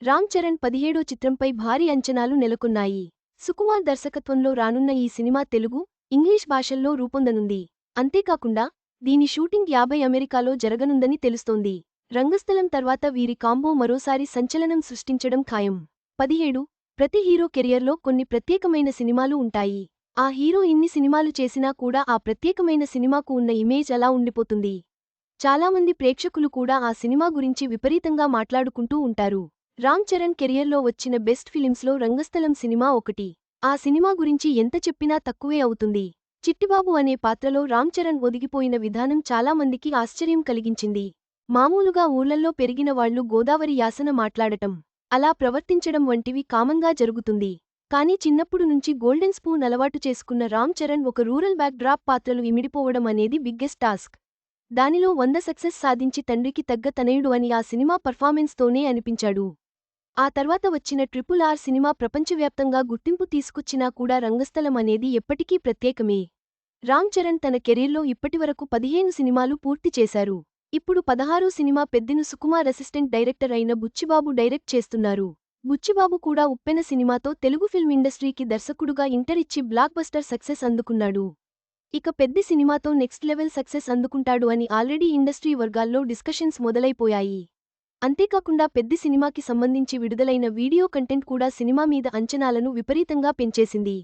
రామ్ చరణ్ 17 చిత్రంపై భారీ అంచనాలు నెలకొన్నాయి. సుకుమార్ దర్శకత్వంలో రానున్న ఈ సినిమా తెలుగు, ఇంగ్లీష్ భాషల్లో రూపొందనుంది. అంతేకాకుండా దీని షూటింగ్ 50 అమెరికాలో జరగనుందని తెలుస్తోంది. రంగస్థలం తర్వాత వీరి కాంబో మరోసారి సంచలనం సృష్టించడం ఖాయం. 17 ప్రతి హీరో కెరియర్లో కొన్ని ప్రత్యేకమైన సినిమాలు ఉంటాయి. ఆ హీరో ఇన్ని సినిమాలు చేసినా కూడా ఆ ప్రత్యేకమైన సినిమాకు ఉన్న ఇమేజ్ అలా ఉండిపోతుంది. చాలామంది ప్రేక్షకులు కూడా ఆ సినిమా గురించి విపరీతంగా మాట్లాడుకుంటూ ఉంటారు. రామ్ చరణ్ కెరియర్లో వచ్చిన బెస్ట్ ఫిలిమ్స్లో రంగస్థలం సినిమా ఒకటి. ఆ సినిమా గురించి ఎంత చెప్పినా తక్కువే అవుతుంది. చిట్టిబాబు అనే పాత్రలో రామ్ చరణ్ ఒదిగిపోయిన విధానం చాలామందికి ఆశ్చర్యం కలిగించింది. మామూలుగా ఊర్లల్లో పెరిగిన వాళ్లు గోదావరి యాసన మాట్లాడటం, అలా ప్రవర్తించడం వంటివి కామన్గా జరుగుతుంది. కానీ చిన్నప్పుడు నుంచి గోల్డెన్ స్పూన్ అలవాటు చేసుకున్న రామ్ చరణ్ ఒక రూరల్ బ్యాక్ డ్రాప్ పాత్రలు ఇమిడిపోవడం అనేది బిగ్గెస్ట్ టాస్క్. దానిలో 100 సక్సెస్ సాధించి తండ్రికి తగ్గ తనయుడు అని ఆ సినిమా పర్ఫార్మెన్స్తోనే అనిపించాడు. ఆ తర్వాత వచ్చిన RRR సినిమా ప్రపంచవ్యాప్తంగా గుర్తింపు తీసుకొచ్చినా కూడా రంగస్థలం అనేది ఎప్పటికీ ప్రత్యేకమే. రామ్ చరణ్ తన కెరీర్లో ఇప్పటివరకు 15 సినిమాలు పూర్తి చేశారు. ఇప్పుడు 16 సినిమా పెద్దిను సుకుమార్ అసిస్టెంట్ డైరెక్టర్ అయిన బుచ్చిబాబు డైరెక్ట్ చేస్తున్నారు. బుచ్చిబాబు కూడా ఉప్పెన సినిమాతో తెలుగు ఫిల్మ్ ఇండస్ట్రీకి దర్శకుడుగా ఎంటర్ ఇచ్చి బ్లాక్ బస్టర్ సక్సెస్ అందుకున్నాడు. ఇక పెద్ది సినిమాతో నెక్స్ట్ లెవెల్ సక్సెస్ అందుకుంటాడు అని ఆల్రెడీ ఇండస్ట్రీ వర్గాల్లో డిస్కషన్స్ మొదలైపోయాయి. అంతేకాకుండా పెద్ది సినిమాకి సంబంధించి విడుదలైన వీడియో కంటెంట్ కూడా సినిమా మీద అంచనాలను విపరీతంగా పెంచేసింది.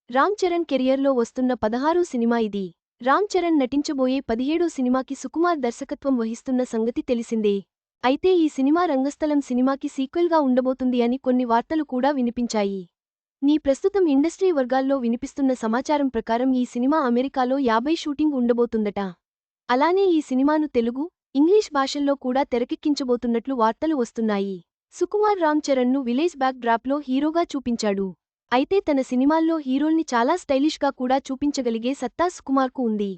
రామ్ చరణ్ కెరియర్లో వస్తున్న 16 సినిమా ఇది. రామ్ చరణ్ నటించబోయే 17 సినిమాకి సుకుమార్ దర్శకత్వం వహిస్తున్న సంగతి తెలిసిందే. అయితే ఈ సినిమా రంగస్థలం సినిమాకి సీక్వెల్గా ఉండబోతుంది అని కొన్ని వార్తలు కూడా వినిపించాయి. ప్రస్తుతం ఇండస్ట్రీ వర్గాల్లో వినిపిస్తున్న సమాచారం ప్రకారం ఈ సినిమా అమెరికాలో 50 షూటింగ్ ఉండబోతుందట. అలానే ఈ సినిమాను తెలుగు, ఇంగ్లీష్ భాషల్లో కూడా తెరకెక్కించబోతున్నట్లు వార్తలు వస్తున్నాయి. సుకుమార్ రామ్ చరణ్ను విలేజ్ బ్యాక్ డ్రాప్లో హీరోగా చూపించాడు. అయితే తన సినిమాల్లో హీరోల్ని చాలా స్టైలిష్గా కూడా చూపించగలిగే సత్తా సుకుమార్కు ఉంది.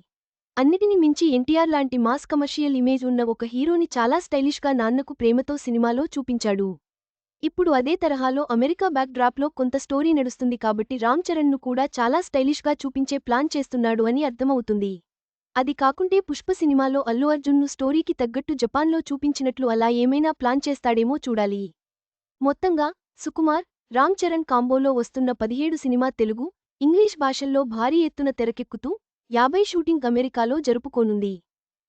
అన్నిటిని మించి ఎన్టీఆర్ లాంటి మాస్ కమర్షియల్ ఇమేజ్ ఉన్న ఒక హీరోని చాలా స్టైలిష్గా నాన్నకు ప్రేమతో సినిమాలో చూపించాడు. ఇప్పుడు అదే తరహాలో అమెరికా బ్యాక్ డ్రాప్లో కొంత స్టోరీ నడుస్తుంది కాబట్టి రామ్ చరణ్ను కూడా చాలా స్టైలిష్గా చూపించే ప్లాన్ చేస్తున్నాడు అని అర్థమవుతుంది. అది కాకుంటే పుష్ప సినిమాలో అల్లు అర్జున్ను స్టోరీకి తగ్గట్టు జపాన్లో చూపించినట్లు అలా ఏమైనా ప్లాన్ చేస్తాడేమో చూడాలి. మొత్తంగా సుకుమార్, రామ్ చరణ్ కాంబోలో వస్తున్న 17 సినిమా తెలుగు, ఇంగ్లీష్ భాషల్లో భారీ ఎత్తున తెరకెక్కుతూ 50 షూటింగ్ అమెరికాలో జరుపుకోనుంది.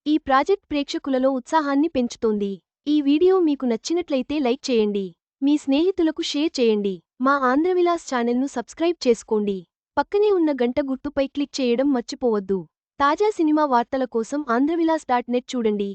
ఈ ప్రాజెక్ట్ ప్రేక్షకులలో ఉత్సాహాన్ని పెంచుతోంది. ఈ వీడియో మీకు నచ్చినట్లయితే లైక్ చేయండి. మీ స్నేహితులకు షేర్ చేయండి. మా ఆంధ్రవిలాస్ ఛానల్ను సబ్స్క్రైబ్ చేసుకోండి. పక్కనే ఉన్న గంట గుర్తుపై క్లిక్ చేయడం మర్చిపోవద్దు. తాజా సినిమా వార్తల కోసం ఆంధ్రవిలాస్.net చూడండి.